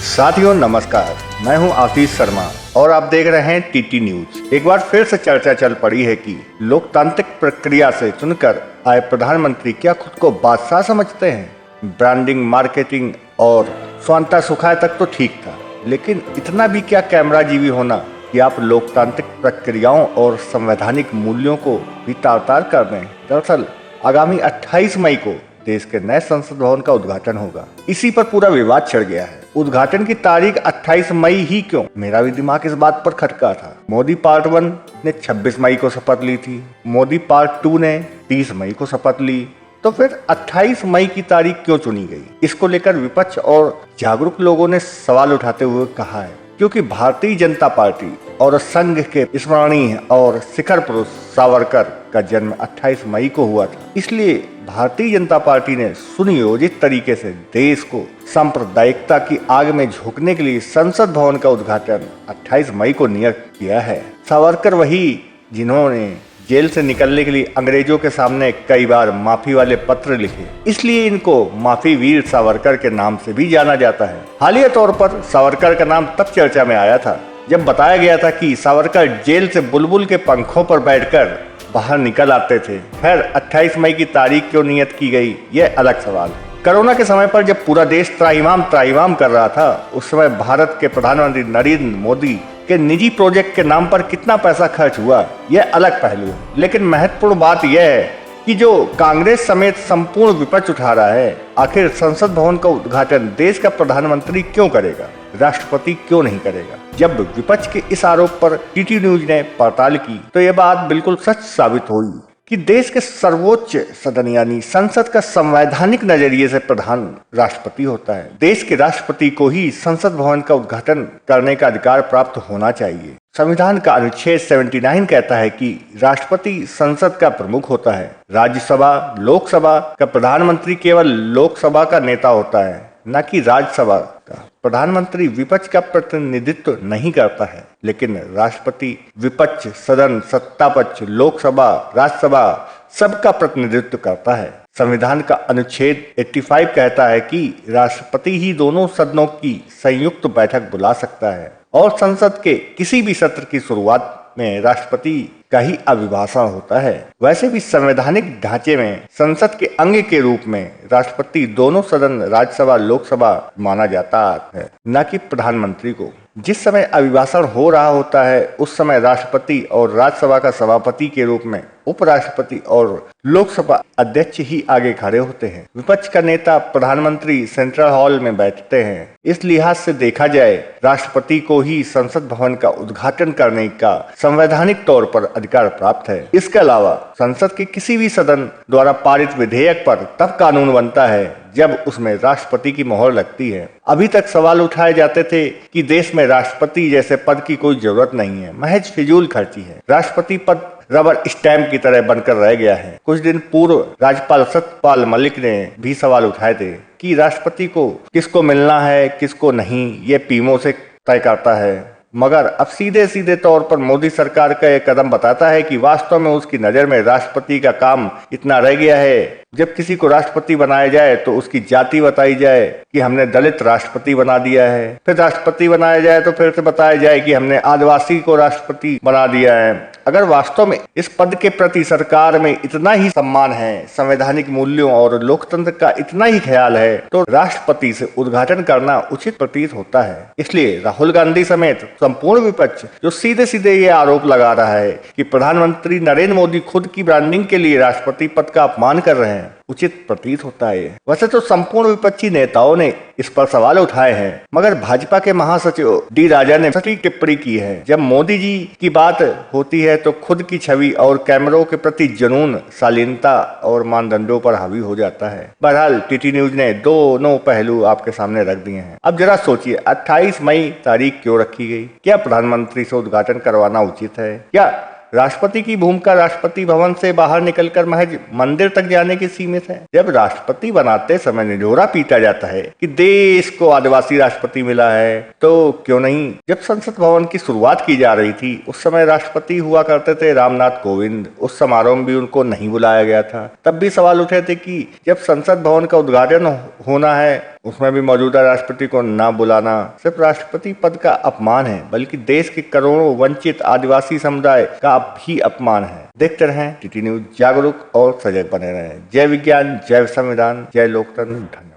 साथियों नमस्कार, मैं हूं आशीष शर्मा और आप देख रहे हैं टीटी न्यूज। एक बार फिर से चर्चा चल पड़ी है कि लोकतांत्रिक प्रक्रिया से चुनकर आए प्रधानमंत्री क्या खुद को बादशाह समझते हैं। ब्रांडिंग, मार्केटिंग और स्वांता सुखाए तक तो ठीक था, लेकिन इतना भी क्या कैमरा जीवी होना कि आप लोकतांत्रिक प्रक्रियाओं और संवैधानिक मूल्यों को भी तार-तार कर दें। दरअसल आगामी 28 मई को देश के नए संसद भवन का उद्घाटन होगा। इसी पर पूरा विवाद छिड़ गया है। उद्घाटन की तारीख 28 मई ही क्यों? मेरा भी दिमाग इस बात पर खटका था। मोदी पार्ट 1 ने 26 मई को शपथ ली थी, मोदी पार्ट 2 ने 30 मई को शपथ ली, तो फिर 28 मई की तारीख क्यों चुनी गई? इसको लेकर विपक्ष और जागरूक लोगों ने सवाल उठाते हुए कहा है क्योंकि भारतीय जनता पार्टी और संघ के स्मरणीय और शिखर पुरुष सावरकर का जन्म 28 मई को हुआ था। इसलिए भारतीय जनता पार्टी ने सुनियोजित तरीके से देश को सांप्रदायिकता की आग में झोंकने के लिए संसद भवन का उद्घाटन 28 मई को नियत किया है। सावरकर वही जिन्होंने जेल से निकलने के लिए अंग्रेजों के सामने कई बार माफी वाले पत्र लिखे, इसलिए इनको माफी वीर सावरकर के नाम से भी जाना जाता है। हालिया तौर पर सावरकर का नाम तब चर्चा में आया था जब बताया गया था कि सावरकर जेल से बुलबुल के पंखों पर बैठकर बाहर निकल आते थे। खैर 28 मई की तारीख क्यों नियत की गई, यह अलग सवाल है। कोरोना के समय पर जब पूरा देश त्राहिमाम कर रहा था, उस समय भारत के प्रधानमंत्री नरेंद्र मोदी के निजी प्रोजेक्ट के नाम पर कितना पैसा खर्च हुआ, यह अलग पहलू है। लेकिन महत्वपूर्ण बात यह है कि जो कांग्रेस समेत संपूर्ण विपक्ष उठा रहा है, आखिर संसद भवन का उद्घाटन देश का प्रधानमंत्री क्यों करेगा, राष्ट्रपति क्यों नहीं करेगा? जब विपक्ष के इस आरोप पर टीटी न्यूज ने पड़ताल की तो यह बात बिल्कुल सच साबित हुई कि देश के सर्वोच्च सदन यानी संसद का संवैधानिक नजरिए से प्रधान राष्ट्रपति होता है। देश के राष्ट्रपति को ही संसद भवन का उद्घाटन करने का अधिकार प्राप्त होना चाहिए। संविधान का अनुच्छेद 79 कहता है कि राष्ट्रपति संसद का प्रमुख होता है। राज्यसभा, लोकसभा का प्रधानमंत्री केवल लोकसभा का नेता होता है, न कि राज्यसभा का। प्रधानमंत्री विपक्ष का प्रतिनिधित्व नहीं करता है, लेकिन राष्ट्रपति विपक्ष, सदन, सत्ता पक्ष, लोकसभा, राज्यसभा सबका प्रतिनिधित्व करता है। संविधान का अनुच्छेद 85 कहता है कि राष्ट्रपति ही दोनों सदनों की संयुक्त बैठक बुला सकता है और संसद के किसी भी सत्र की शुरुआत में राष्ट्रपति का ही अभिभाषण होता है। वैसे भी संवैधानिक ढांचे में संसद के अंग के रूप में राष्ट्रपति दोनों सदन, राज्यसभा, लोकसभा माना जाता है, न कि प्रधानमंत्री को। जिस समय अभिभाषण हो रहा होता है उस समय राष्ट्रपति और राज्यसभा का सभापति के रूप में उपराष्ट्रपति और लोकसभा अध्यक्ष ही आगे खड़े होते हैं। विपक्ष का नेता प्रधानमंत्री सेंट्रल हॉल में बैठते हैं। इस लिहाज से देखा जाए राष्ट्रपति को ही संसद भवन का उद्घाटन करने का संवैधानिक तौर पर अधिकार प्राप्त है। इसके अलावा संसद के किसी भी सदन द्वारा पारित विधेयक पर तब कानून बनता है जब उसमें राष्ट्रपति की मोहर लगती है। अभी तक सवाल उठाए जाते थे कि देश में राष्ट्रपति जैसे पद की कोई जरूरत नहीं है, महज फिजूल खर्ची है। राष्ट्रपति पद रबर स्टैंप की तरह बनकर रह गया है। कुछ दिन पूर्व राज्यपाल सत्यपाल मलिक ने भी सवाल उठाए थे कि राष्ट्रपति को किसको मिलना है, किसको नहीं, ये पीएमओ से तय करता है। मगर अब सीधे सीधे तौर पर मोदी सरकार का यह कदम बताता है कि वास्तव में उसकी नजर में राष्ट्रपति का काम इतना रह गया है, जब किसी को राष्ट्रपति बनाया जाए तो उसकी जाति बताई जाए कि हमने दलित राष्ट्रपति बना दिया है, फिर राष्ट्रपति बनाया जाए तो फिर से बताया जाए कि हमने आदिवासी को राष्ट्रपति बना दिया है। अगर वास्तव में इस पद के प्रति सरकार में इतना ही सम्मान है, संवैधानिक मूल्यों और लोकतंत्र का इतना ही ख्याल है, तो राष्ट्रपति से उद्घाटन करना उचित प्रतीत होता है। इसलिए राहुल गांधी समेत संपूर्ण विपक्ष जो सीधे सीधे ये आरोप लगा रहा है कि प्रधानमंत्री नरेंद्र मोदी खुद की ब्रांडिंग के लिए राष्ट्रपति पद का अपमान कर रहे हैं, उचित प्रतीत होता है। वैसे तो संपूर्ण विपक्षी नेताओं ने इस पर सवाल उठाए हैं, मगर भाजपा के महासचिव डी राजा ने सटीक टिप्पणी की है। जब मोदी जी की बात होती है तो खुद की छवि और कैमरों के प्रति जुनून, शालीनता और मानदंडों पर हावी हो जाता है। बहरहाल टीटी न्यूज ने दोनों पहलू आपके सामने रख दिए हैं। अब जरा सोचिए 28 मई तारीख क्यों रखी गई? क्या प्रधानमंत्री से उद्घाटन करवाना उचित है? क्या राष्ट्रपति की भूमिका राष्ट्रपति भवन से बाहर निकलकर महज मंदिर तक जाने की सीमित है? जब राष्ट्रपति बनाते समय निढोरा पीटा जाता है कि देश को आदिवासी राष्ट्रपति मिला है, तो क्यों नहीं जब संसद भवन की शुरुआत की जा रही थी उस समय राष्ट्रपति हुआ करते थे रामनाथ कोविंद, उस समारोह में भी उनको नहीं बुलाया गया था। तब भी सवाल उठे थे कि जब संसद भवन का उद्घाटन होना है उसमें भी मौजूदा राष्ट्रपति को ना बुलाना सिर्फ राष्ट्रपति पद का अपमान है, बल्कि देश के करोड़ों वंचित आदिवासी समुदाय का भी अपमान है। देखते रहें टीटी न्यूज, जागरूक और सजग बने रहें। जय विज्ञान, जय संविधान, जय लोकतंत्र। धन्यवाद।